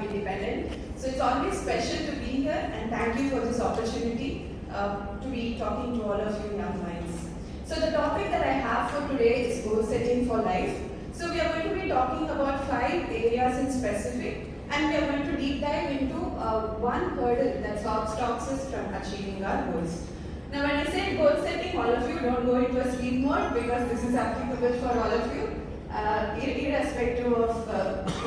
become independent. So it's always special to be here, and thank you for this opportunity to be talking to all of you young minds. So the topic that I have for today is goal setting for life. So we are going to be talking about 5 areas in specific, and we are going to deep dive into one hurdle that stops us from achieving our goals. Now when I say goal setting, all of you don't go into a sleep mode, because this is applicable for all of you. Irrespective of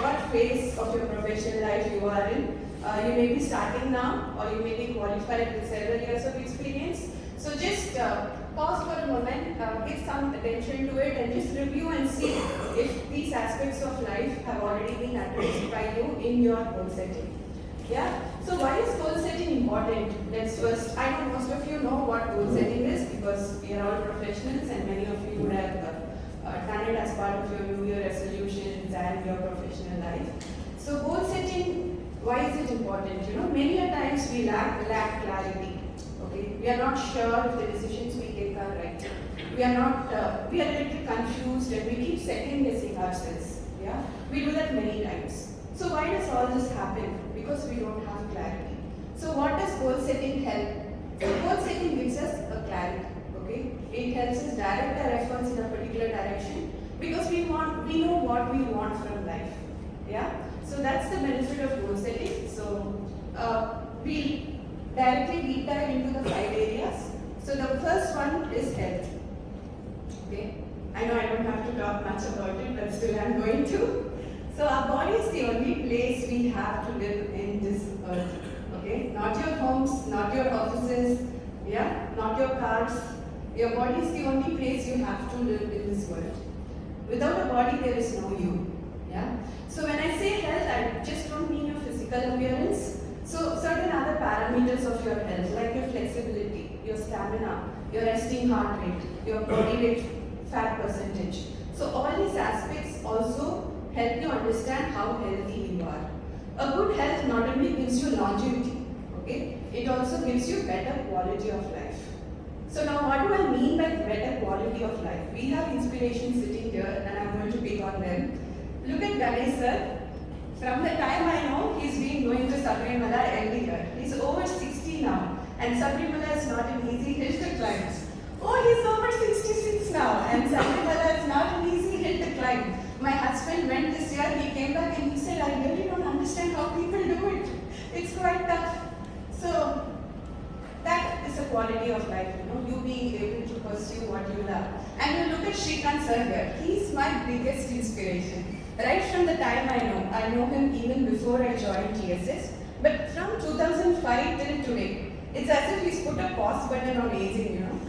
what phase of your professional life you are in. You may be starting now, or you may be qualified with several years of experience. So just pause for a moment, give some attention to it, and just review and see if these aspects of life have already been addressed by you in your goal setting. Yeah. So why is goal setting important? Let's first, I know most of you know what goal setting is, because we are all professionals and many of you would have done it as part of your New Year resolutions and your professional life. So goal setting, why is it important? You know, many a times we lack clarity. Okay, we are not sure if the decisions we take are right. We are a little confused, and we keep second guessing ourselves. Yeah, we do that many times. So why does all this happen? Because we don't have clarity. So what does goal setting help? So goal setting gives us a clarity. Okay, it helps us direct our efforts in a particular direction, because we know what we want from life. Yeah, so that's the benefit of goal setting. So we directly deep dive into the 5 areas. So the first one is health. Okay, I know I don't have to talk much about it, but still I'm going to. So our body is the only place we have to live in this earth. Okay, not your homes, not your offices, yeah, not your cars. Your body is the only place you have to live in this world. Without a body, there is no you. Yeah. So when I say health, I just don't mean your physical appearance. So certain other parameters of your health, like your flexibility, your stamina, your resting heart rate, your body weight, fat percentage. So all these aspects also help you understand how healthy you are. A good health not only gives you longevity, okay, it also gives you better quality of life. So now what do I mean by better quality of life? We have inspiration sitting here, and I'm going to pick on them. Look at Ganesh sir. From the time I know, he's been going to Sabrimala every year. He's over 60 now, and Sabrimala is not an easy hill to climb. Oh, he's over 66 now, and Sabrimala is not an easy hill to climb. My husband went this year, he came back and he said, I really don't understand how people do it. It's quite tough. So that is a quality of life, you know, you being able to pursue what you love. And you look at Shrikant sir here, he's my biggest inspiration. Right from the time I know him even before I joined GSS, but from 2005 till today, it's as if he's put a pause button on aging, you know.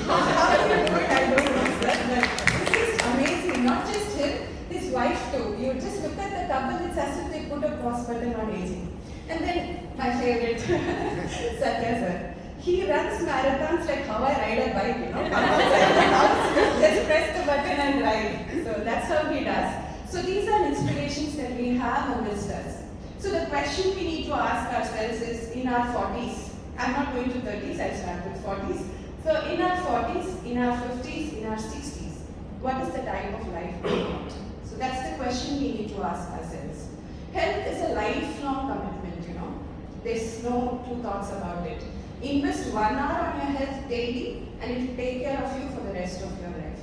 How do you do it? I don't know, but this is amazing. Not just him, his wife too. You just look at the couple, it's as if they put a pause button on aging. And then my favorite, Satya sir. He runs marathons like how I ride a bike, you know. Come outside the house, just press the button and ride. So that's how he does. So these are inspirations that we have amidst us. So the question we need to ask ourselves is, in our 40s, I'm not going to 30s, I'll start with 40s. So in our 40s, in our 50s, in our 60s, what is the type of life we want? So that's the question we need to ask ourselves. Health is a lifelong commitment, you know. There's no two thoughts about it. Invest 1 hour on your health daily, and it will take care of you for the rest of your life.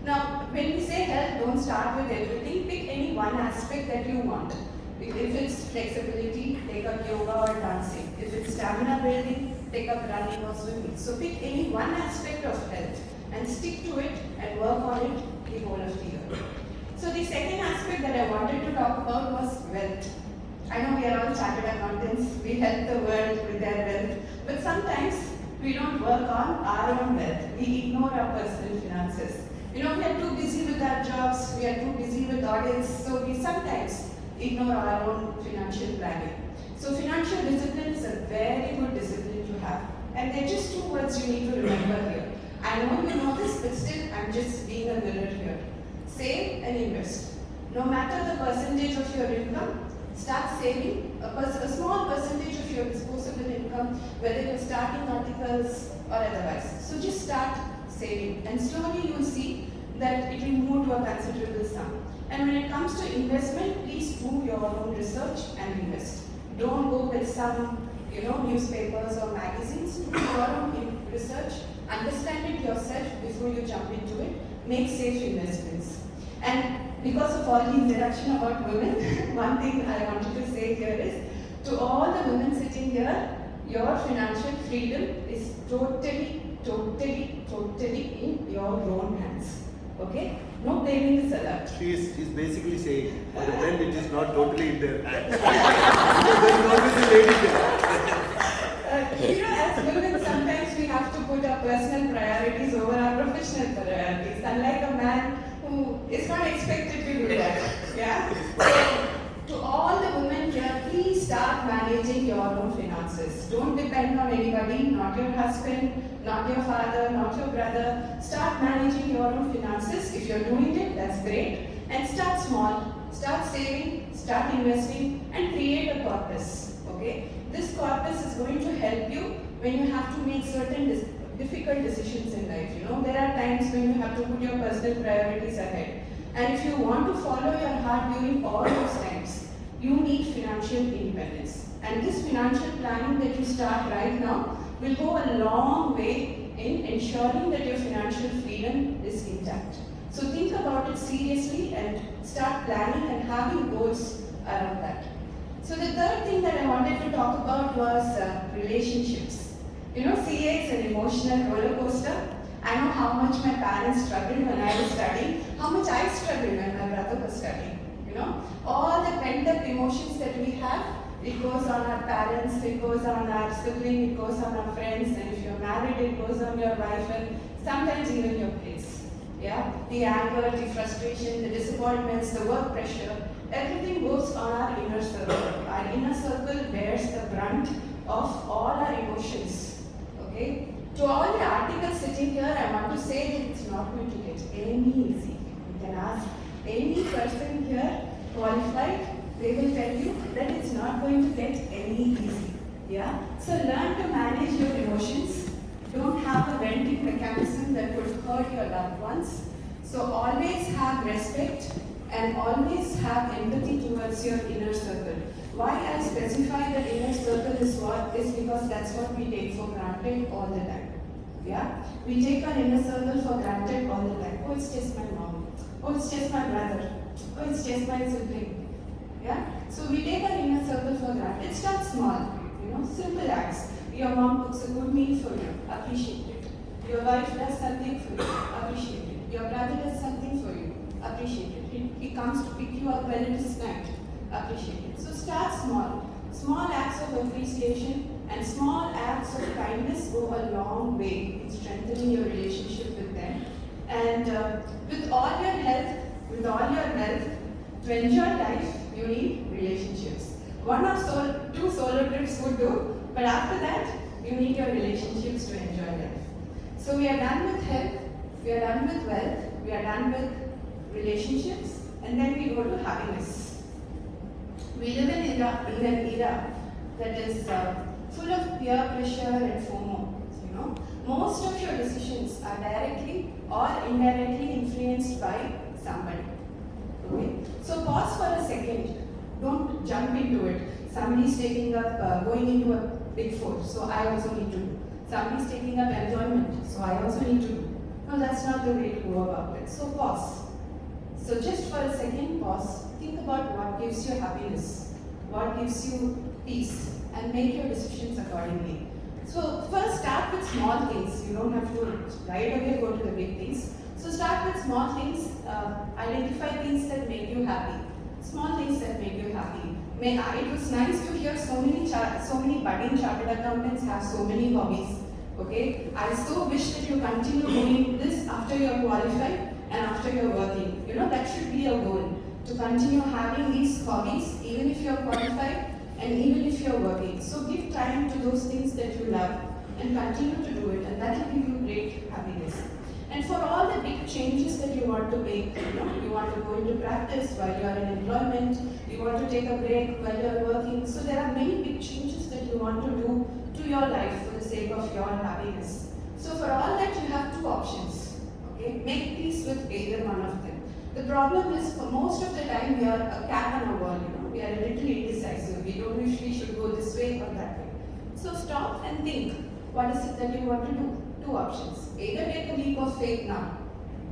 Now, when we say health, don't start with everything. Pick any one aspect that you want. If it's flexibility, take up yoga or dancing. If it's stamina building, take up running or swimming. So pick any one aspect of health and stick to it and work on it the whole of the year. So the second aspect that I wanted to talk about was wealth. I know we are all chartered accountants, we help the world with their wealth, but sometimes we don't work on our own wealth. We ignore our personal finances. You know, we are too busy with our jobs, we are too busy with audits, so we sometimes ignore our own financial planning. So financial discipline is a very good discipline to have. And there are just 2 words you need to remember here. I know you know this, but still I'm just being a mirror here. Save and invest. No matter the percentage of your income, start saving a small percentage of your disposable income, whether you're starting articles or otherwise. So just start saving, and slowly you'll see that it will move to a considerable sum. And when it comes to investment, please do your own research and invest. Don't go with some, newspapers or magazines. Do your own research, understand it yourself before you jump into it. Make safe investments. And because of all the interaction about women, one thing I wanted to say here is, to all the women sitting here, your financial freedom is totally in your own hands. Okay? No blaming is allowed. She's basically saying, for the men it is not totally in their hands. There is always a lady there. As women, sometimes we have to put our personal priorities over our professional priorities. Unlike a man who is not expected to do that. Yeah? So, to all the women here, please start managing your own finances. Don't depend on anybody, not your husband, not your father, not your brother. Start managing your own finances. If you're doing it, that's great. And start small. Start saving, start investing, and create a corpus. Okay? This corpus is going to help you when you have to make certain difficult decisions in life. There are times when you have to put your personal priorities ahead. And if you want to follow your heart during all those times, you need financial independence. And this financial planning that you start right now will go a long way in ensuring that your financial freedom is intact. So think about it seriously and start planning and having goals around that. So the third thing that I wanted to talk about was relationships. CA is an emotional roller coaster. I know how much my parents struggled when I was studying, how much I struggled when my brother was studying. All the pent-up emotions that we have, it goes on our parents, it goes on our sibling, it goes on our friends, and if you're married, it goes on your wife and sometimes even your kids. Yeah? The anger, the frustration, the disappointments, the work pressure, everything goes on our inner circle. Our inner circle bears the brunt of all our emotions. Okay? To all the articles sitting here, I want to say that it's not going to get any easy. You can ask any person here qualified, they will tell you that it's not going to get any easy. Yeah? So learn to manage your emotions. Don't have a venting mechanism that could hurt your loved ones. So always have respect and always have empathy towards your inner circle. Why I specify that inner circle is because that's what we take for granted all the time. Yeah? We take our inner circle for granted all the time. Oh, it's just my mom. Oh, it's just my brother. Oh, it's just my sibling. Yeah? So we take our inner circle for granted. Start small. Simple acts. Your mom cooks a good meal for you. Appreciate it. Your wife does something for you. Appreciate it. Your brother does something for you. Appreciate it. He comes to pick you up when it is night. Appreciate it. So start small. Small acts of appreciation and small acts of kindness go a long way in strengthening your relationship with them. And with all your health, with all your wealth, to enjoy life, you need relationships. One or two solo trips would do, but after that, you need your relationships to enjoy life. So we are done with health, we are done with wealth, we are done with relationships, and then we go to happiness. We live in an era that is full of peer pressure and FOMO. Most of your decisions are directly or indirectly influenced by somebody. Okay? So pause for a second. Don't jump into it. Somebody's taking up going into a big four, so I also need to do. Somebody's taking up employment, so I also need to do. No, that's not the way to go about it. So pause. So just for a second, pause. Think about what gives you happiness, what gives you peace, and make your decisions accordingly. So first start with small things. You don't have to right away go to the big things. So start with small things. Identify things that make you happy. Small things that make you happy. It was nice to hear so many budding chartered accountants have so many hobbies. Okay, I so wish that you continue doing this after you're qualified and after you're working. That should be a goal, to continue having these hobbies even if you're qualified and even if you're working. So give time to those things that you love and continue to do it, and that will give you great happiness. And for all the big changes that you want to make, you want to go into practice while you are in employment, you want to take a break while you are working. So there are many big changes that you want to do to your life for the sake of your happiness. So for all that, you have two options. Okay, make peace with either one of them. The problem is for most of the time we are a cat on a wall, we are a little indecisive. We don't know if we should go this way or that way. So stop and think, what is it that you want to do? Two options. Either take a leap of faith now,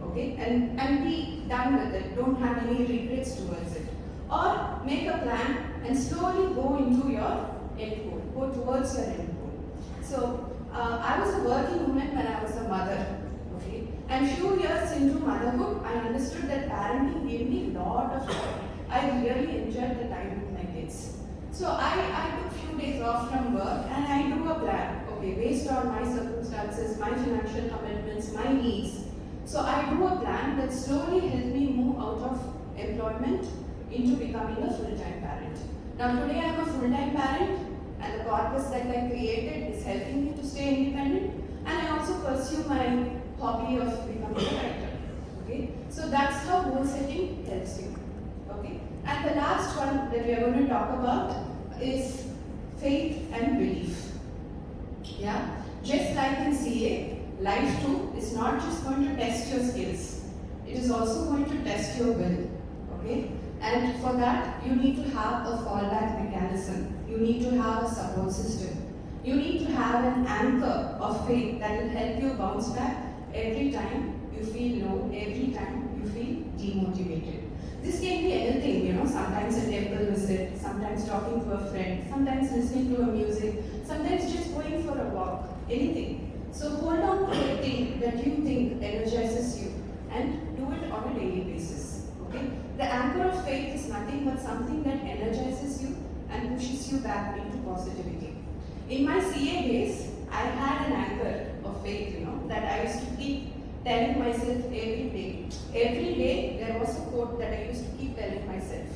okay, and be done with it. Don't have any regrets towards it. Or make a plan and slowly go into your end goal, go towards your end goal. So I was a working woman when I was a mother. Okay. And few years into motherhood, I understood that parenting gave me a lot of joy. I really enjoyed the time with my kids. So I took few days off from work and I drew a plan. Okay, based on my circumstances, my financial commitments, my needs. So I drew a plan that slowly helped me move out of employment into becoming a full-time parent. Now today I am a full-time parent and the corpus that I created is helping me to stay independent, and I also pursue my hobby of becoming a writer. Okay, so that's how goal setting helps you. Okay, and the last one that we are going to talk about is faith and belief. Yeah, just like in CA, life too is not just going to test your skills; it is also going to test your will. Okay, and for that you need to have a fallback mechanism. You need to have a support system. You need to have an anchor of faith that will help you bounce back every time you feel low, every time you feel demotivated. This can be anything, sometimes a temple visit, sometimes talking to a friend, sometimes listening to a music, sometimes just going for a walk, anything. So hold on to the thing that you think energizes you and do it on a daily basis. Okay? The anchor of faith is nothing but something that energizes you and pushes you back into positivity. In my CA days, I had an anchor of faith, that I used to keep telling myself every day. Every day there was a quote that I used to keep telling myself.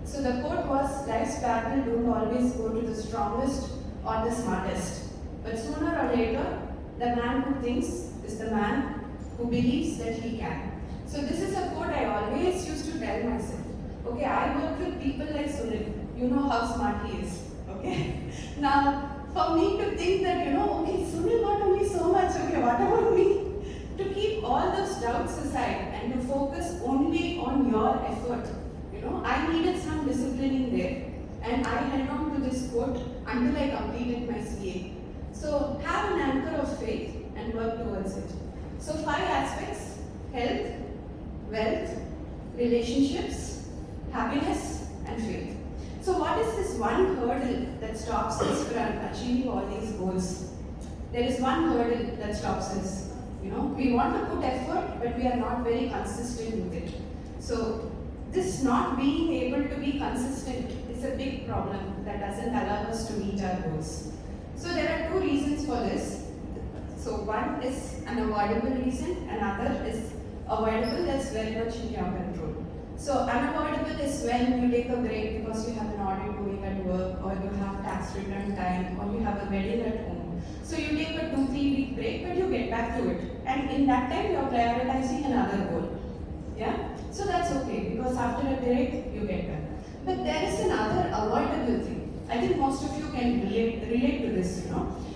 So the quote was, life's battle don't always go to the strongest or the smartest. But sooner or later, the man who thinks is the man who believes that he can. So this is a quote I always used to tell myself. Okay, I work with people like Sunil. You know how smart he is. Okay? Now, for me to think that, okay, Sunil got to me so much, okay, what about me? To keep all those doubts aside and to focus only on your effort. I needed some discipline in there, and I held on to this quote until I completed my CA. So have an anchor of faith and work towards it. So 5 aspects: health, wealth, relationships, happiness, and faith. So what is this one hurdle that stops us from achieving all these goals? There is one hurdle that stops us. We want to put effort, but we are not very consistent with it. So this not being able to be consistent is a big problem that doesn't allow us to meet our goals. So there are 2 reasons for this. So one is an avoidable reason, another is avoidable that's very much in your control. So unavoidable is when you take a break because you have an audit going at work, or you have tax return time, or you have a wedding at home. So you take a 2-3 week break, but you get back to it. And in that time, you are prioritizing another goal. Yeah? So that's okay, because after a break, you get back. But there is another avoidable thing. I think most of you can relate to this,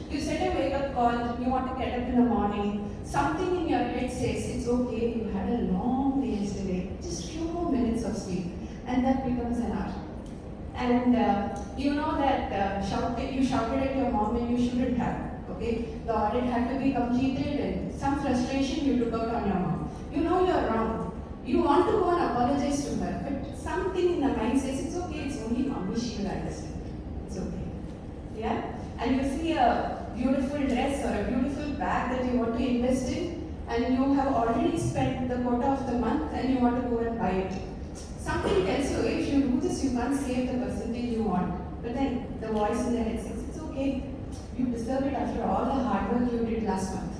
You set a wake-up call, you want to get up in the morning, something in your head says, it's okay, you had a long day yesterday, just few more minutes of sleep, and that becomes an hour. And you know that you shouted at your mom and you shouldn't have. Okay, the audit had to be completed and some frustration you took out on your mom. You know you're wrong. You want to go and apologize to her, but something in the mind says it's okay, it's only mommy, she will understand. It's okay. Yeah? And you see a beautiful dress or a beautiful bag that you want to invest in, and you have already spent the quota of the month and you want to go and buy it. Something tells you, if you do this, you can't save the percentage you want. But then the voice in the head says, it's okay. You deserve it after all the hard work you did last month.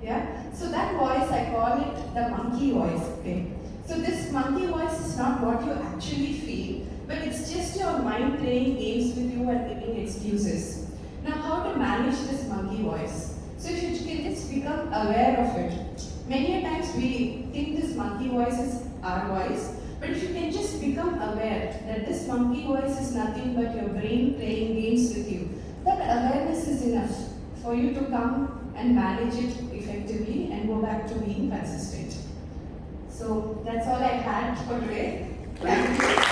Yeah? So that voice, I call it the monkey voice. Okay? So this monkey voice is not what you actually feel, but it's just your mind playing games with you and giving excuses. Now, how to manage this monkey voice? So if you can just become aware of it. Many times we think this monkey voice is our voice, but if you can just become aware that this monkey voice is nothing but your brain playing games with you, that awareness is enough for you to come and manage it effectively and go back to being consistent. So that's all I had for today. Thank you.